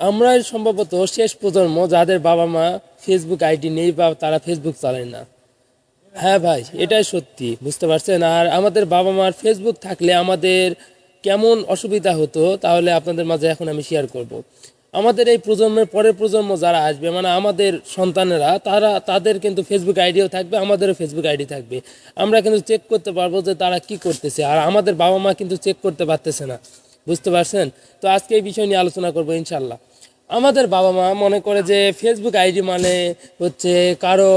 আমরাই সম্ভবত শেষ প্রজন্ম যাদের বাবা মা ফেসবুক আইডি নেই বা তারা ফেসবুক চালায় না। হ্যাঁ ভাই, এটাই সত্যি, বুঝতে পারছেন। আর আমাদের বাবা মার ফেসবুক থাকলে আমাদের কেমন অসুবিধা হতো তাহলে আপনাদের মাঝে এখন আমি শেয়ার করব। আমাদের এই প্রজন্মের পরের প্রজন্ম যারা আসবে, মানে আমাদের সন্তানেরা, তাদের কিন্তু ফেসবুক আইডিও থাকবে, আমাদেরও ফেসবুক আইডি থাকবে। আমরা কিন্তু চেক করতে পারবো যে তারা কি করতেছে, আর আমাদের বাবা মা কিন্তু চেক করতে পারতেছে না, বুঝতে পারছেন। তো আজকে এই বিষয় নিয়ে আলোচনা করবো ইনশাল্লাহ। আমাদের বাবা মা মনে করে যে ফেসবুক আইডি মানে হচ্ছে কারো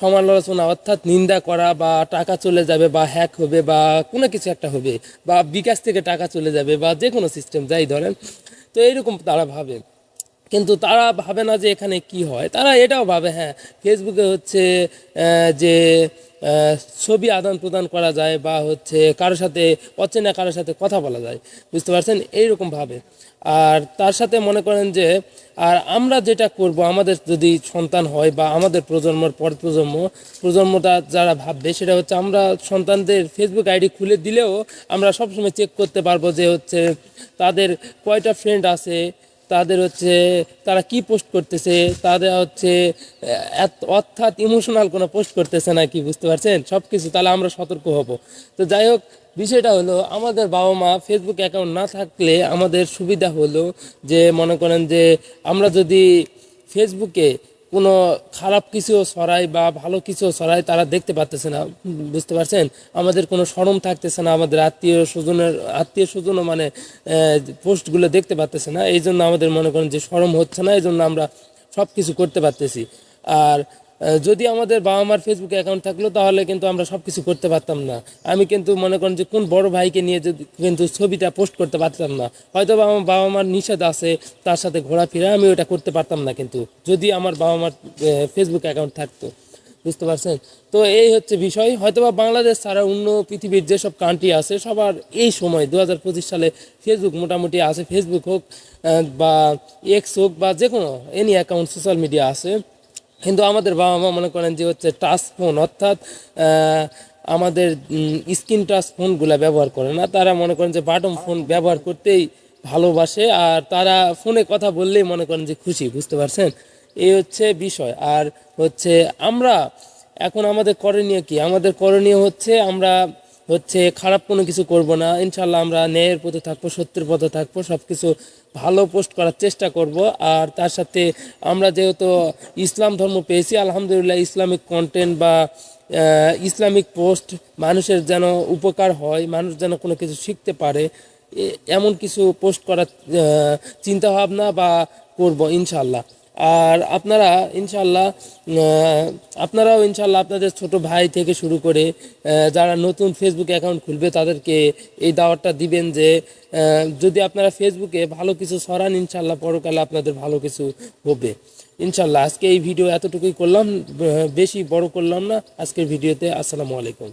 সমালোচনা অর্থাৎ নিন্দা করা, বা টাকা চলে যাবে, বা হ্যাক হবে, বা কোনো কিছু একটা হবে, বা বিকাশ থেকে টাকা চলে যাবে, বা যে কোনো সিস্টেম যাই ধরেন। তো এইরকম তারা ভাবে, কিন্তু তারা ভাবে না যে এখানে কি হয়। তারা এটাও ভাবে হ্যাঁ, ফেসবুকে হচ্ছে যে ছবি আদান প্রদান করা যায়, বা হচ্ছে কারোর সাথে অচেনা কারোর সাথে কথা বলা যায়, বুঝতে পারছেন, এইরকম ভাবে। আর তার সাথে মনে করেন যে, আর আমরা যেটা করব, আমাদের যদি সন্তান হয় বা আমাদের প্রজন্মের পর প্রজন্মটা যারা ভাববে সেটা হচ্ছে, আমরা সন্তানদের ফেসবুক আইডি খুলে দিলেও আমরা সবসময় চেক করতে পারবো যে হচ্ছে তাদের কয়টা ফ্রেন্ড আছে, তাদের হচ্ছে তারা কি পোস্ট করতেছে, তাদের হচ্ছে অর্থাৎ ইমোশনাল কোনো পোস্ট করতেছে নাকি, বুঝতে পারছেন, সব কিছু। তাহলে আমরা সতর্ক হব। তো যাই হোক, বিষয়টা হলো, আমাদের বাবা মা ফেসবুক অ্যাকাউন্ট না থাকলে আমাদের সুবিধা হলো যে, মনে করেন যে আমরা যদি ফেসবুকে কোনো খারাপ কিছু ছড়াই বা ভালো কিছু ছড়াই, তারা দেখতে পারতেছে না, বুঝতে পারছেন। আমাদের কোনো শরম থাকতেছে না, আমাদের আত্মীয় স্বজনও মানে পোস্টগুলো দেখতে পারতেছে না। এই জন্য আমাদের মনে করেন যে শরম হচ্ছে না, এই জন্য আমরা সব কিছু করতে পারতেছি। আর যদি আমাদের বাবা মার ফেসবুক অ্যাকাউন্ট থাকলো তাহলে কিন্তু আমরা সব কিছু করতে পারতাম না। আমি কিন্তু মনে করেন যে কোন বড় ভাইকে নিয়ে যদি কিন্তু ছবিটা পোস্ট করতে পারতাম না, হয়তো বা আমার বাবা মার নিষেধ আছে, তার সাথে ঘোরাফেরা আমি ওটা করতে পারতাম না, কিন্তু যদি আমার বাবা মার ফেসবুক অ্যাকাউন্ট থাকতো, বুঝতে পারছেন। তো এই হচ্ছে বিষয়। হয়তোবা বাংলাদেশ ছাড়া অন্য পৃথিবীর যেসব কান্ট্রি আছে সবার এই সময় 2025 সালে ফেসবুক মোটামুটি আছে। ফেসবুক হোক বা এক্স হোক বা যে কোনো এনি অ্যাকাউন্ট সোশ্যাল মিডিয়া আছে, কিন্তু আমাদের বাবা মা মনে করেন যে হচ্ছে টাচ ফোন, অর্থাৎ আমাদের স্ক্রিন টাচ ফোনগুলো ব্যবহার করে না। তারা মনে করেন যে বাটন ফোন ব্যবহার করতেই ভালোবাসে, আর তারা ফোনে কথা বললেই মনে করেন যে খুশি, বুঝতে পারছেন। এই হচ্ছে বিষয়। আর হচ্ছে আমরা এখন আমাদের করণীয় কি? আমাদের করণীয় হচ্ছে আমরা হচ্ছে খারাপ কোনো কিছু করব না, ইনশাল্লাহ আমরা ন্যায়ের পথে থাকবো, সত্যের পথে থাকবো, সব কিছু ভালো পোস্ট করার চেষ্টা করব। আর তার সাথে আমরা যেহেতু ইসলাম ধর্ম পেয়েছি, আলহামদুলিল্লাহ, ইসলামিক কন্টেন্ট বা ইসলামিক পোস্ট মানুষের যেন উপকার হয়, মানুষ যেন কোনো কিছু শিখতে পারে, এমন কিছু পোস্ট করার চিন্তা ভাবনা বা করব ইনশাল্লাহ। আর আপনারাও ইনশাল্লাহ আপনাদের ছোট ভাই থেকে শুরু করে যারা নতুন ফেসবুক অ্যাকাউন্ট খুলবে তাদেরকে এই দাওয়াতটা দিবেন যে যদি আপনারা ফেসবুকে ভালো কিছু ছড়ান, ইনশাল্লাহ পরকালে আপনাদের ভালো কিছু হবে ইনশাল্লাহ। আজকে এই ভিডিও এতটুকুই করলাম, বেশি বড় করলাম না আজকের ভিডিওতে। আসসালামু আলাইকুম।